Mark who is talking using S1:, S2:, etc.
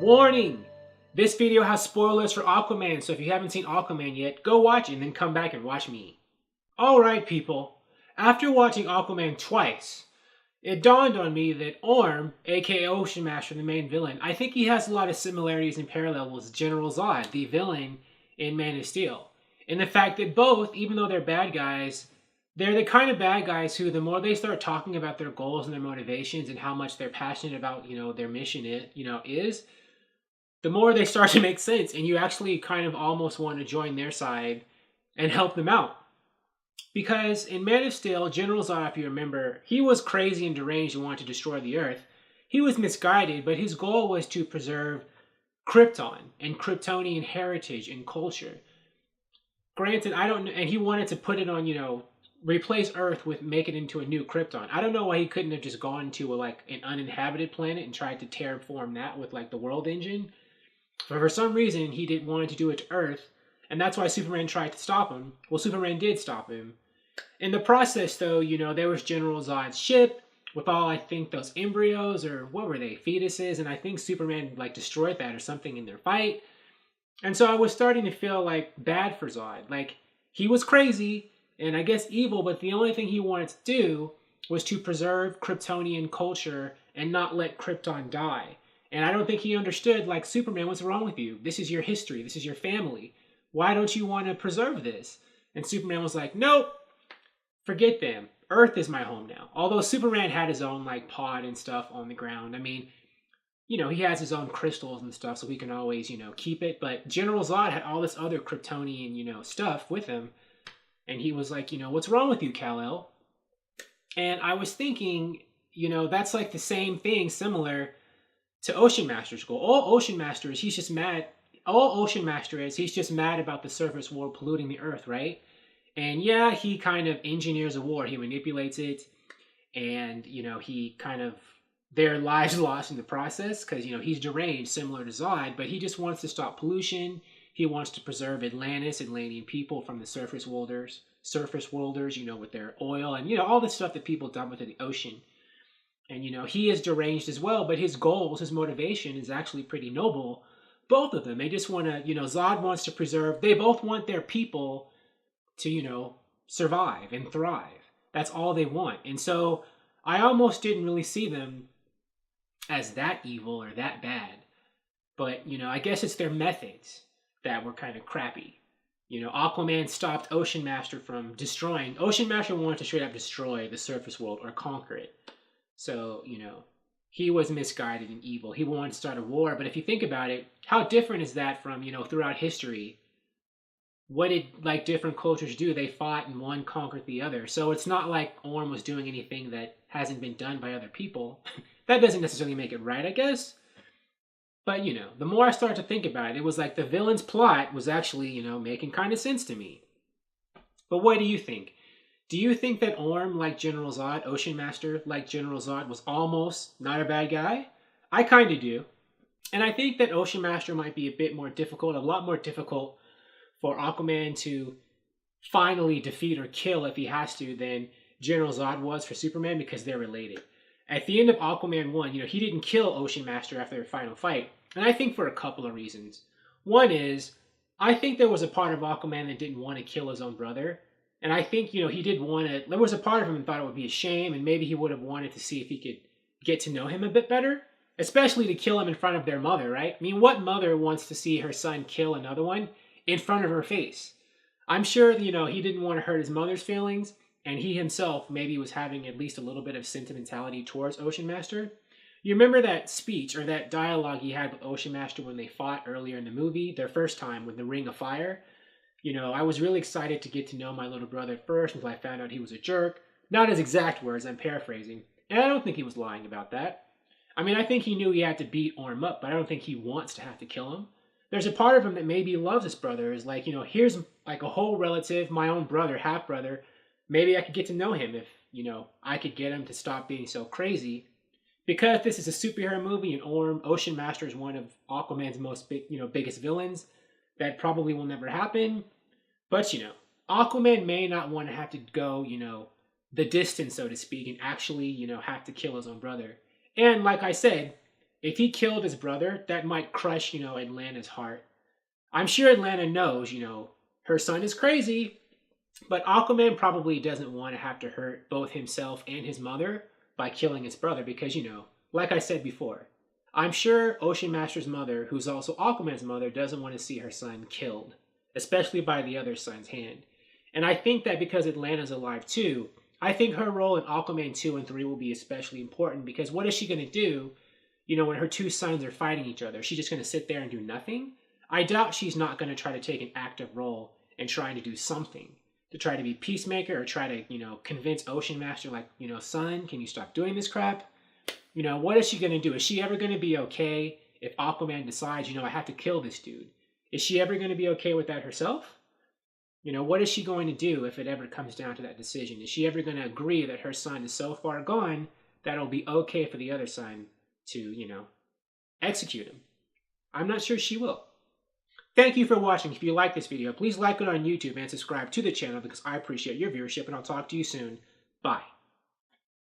S1: Warning! This video has spoilers for Aquaman, so if you haven't seen Aquaman yet, go watch it and then come back and watch me. Alright people, after watching Aquaman twice, it dawned on me that Orm, aka Ocean Master, the main villain, I think he has a lot of similarities and parallels with General Zod, the villain in Man of Steel. And the fact that both, even though they're bad guys, they're the kind of bad guys who, the more they start talking about their goals and their motivations and how much they're passionate about, their mission is, the more they start to make sense, and you actually kind of almost want to join their side and help them out. Because in Man of Steel, General Zod, if you remember, he was crazy and deranged and wanted to destroy the Earth. He was misguided, but his goal was to preserve Krypton and Kryptonian heritage and culture. Granted, and he wanted to put it on, replace Earth with make it into a new Krypton. I don't know why he couldn't have just gone to an uninhabited planet and tried to terraform that with the world engine. But for some reason, he didn't want to do it to Earth, and that's why Superman tried to stop him. Well, Superman did stop him. In the process, though, there was General Zod's ship with all, I think, those embryos, or what were they, fetuses, and I think Superman, destroyed that or something in their fight. And so I was starting to feel, bad for Zod. He was crazy, and I guess evil, but the only thing he wanted to do was to preserve Kryptonian culture and not let Krypton die. And I don't think he understood, Superman, what's wrong with you? This is your history. This is your family. Why don't you want to preserve this? And Superman was like, nope, forget them. Earth is my home now. Although Superman had his own, pod and stuff on the ground. I mean, he has his own crystals and stuff, so he can always, keep it. But General Zod had all this other Kryptonian, stuff with him. And he was like, what's wrong with you, Kal-El? And I was thinking, that's the same thing, similar to Ocean Master's goal. All Ocean Master is, he's just mad about the surface world polluting the Earth, right? And yeah, he kind of engineers a war. He manipulates it. And, he kind of, their lives lost in the process because, he's deranged, similar to Zod, but he just wants to stop pollution. He wants to preserve Atlantean people from the surface worlders, with their oil and, all the stuff that people dump into the ocean. And, he is deranged as well, but his goals, his motivation is actually pretty noble. Both of them, they just want to, Zod wants to preserve, they both want their people to, survive and thrive. That's all they want. And so I almost didn't really see them as that evil or that bad. But, I guess it's their methods that were kind of crappy. Aquaman stopped Ocean Master from destroying. Ocean Master wanted to straight up destroy the surface world or conquer it. So, he was misguided and evil. He wanted to start a war. But if you think about it, how different is that from, throughout history? What did, different cultures do? They fought and one conquered the other. So it's not like Orm was doing anything that hasn't been done by other people. That doesn't necessarily make it right, I guess. But, the more I start to think about it, it was the villain's plot was actually, making kind of sense to me. But what do you think? Do you think that Orm, like General Zod, Ocean Master, like General Zod, was almost not a bad guy? I kind of do. And I think that Ocean Master might be a lot more difficult for Aquaman to finally defeat or kill if he has to than General Zod was for Superman because they're related. At the end of Aquaman 1, he didn't kill Ocean Master after their final fight. And I think for a couple of reasons. One is, I think there was a part of Aquaman that didn't want to kill his own brother. And I think, he did want to, there was a part of him that thought it would be a shame, and maybe he would have wanted to see if he could get to know him a bit better, especially to kill him in front of their mother, right? I mean, what mother wants to see her son kill another one in front of her face? I'm sure, he didn't want to hurt his mother's feelings, and he himself maybe was having at least a little bit of sentimentality towards Ocean Master. You remember that speech or that dialogue he had with Ocean Master when they fought earlier in the movie, their first time with the Ring of Fire? I was really excited to get to know my little brother at first until I found out he was a jerk. Not his exact words, I'm paraphrasing. And I don't think he was lying about that. I mean, I think he knew he had to beat Orm up, but I don't think he wants to have to kill him. There's a part of him that maybe loves his brother, is here's a whole relative, my own brother, half-brother. Maybe I could get to know him if, I could get him to stop being so crazy. Because this is a superhero movie and Ocean Master is one of Aquaman's most biggest villains, that probably will never happen. But, Aquaman may not want to have to go, the distance, so to speak, and actually, have to kill his own brother. And like I said, If he killed his brother, that might crush, Atlanta's heart. I'm sure Atlanta knows, her son is crazy, but Aquaman probably doesn't want to have to hurt both himself and his mother by killing his brother because, like I said before, I'm sure Ocean Master's mother, who's also Aquaman's mother, doesn't want to see her son killed, especially by the other son's hand. And I think that because Atlanta's alive too, I think her role in Aquaman 2 and 3 will be especially important because what is she going to do, when her two sons are fighting each other? Is she just going to sit there and do nothing? I doubt she's not going to try to take an active role in trying to do something, to try to be peacemaker or try to, convince Ocean Master, like, son, can you stop doing this crap? What is she going to do? Is she ever going to be okay if Aquaman decides, I have to kill this dude? Is she ever going to be okay with that herself? What is she going to do if it ever comes down to that decision? Is she ever going to agree that her son is so far gone that it'll be okay for the other son to, execute him? I'm not sure she will. Thank you for watching. If you like this video, please like it on YouTube and subscribe to the channel because I appreciate your viewership, and I'll talk to you soon. Bye.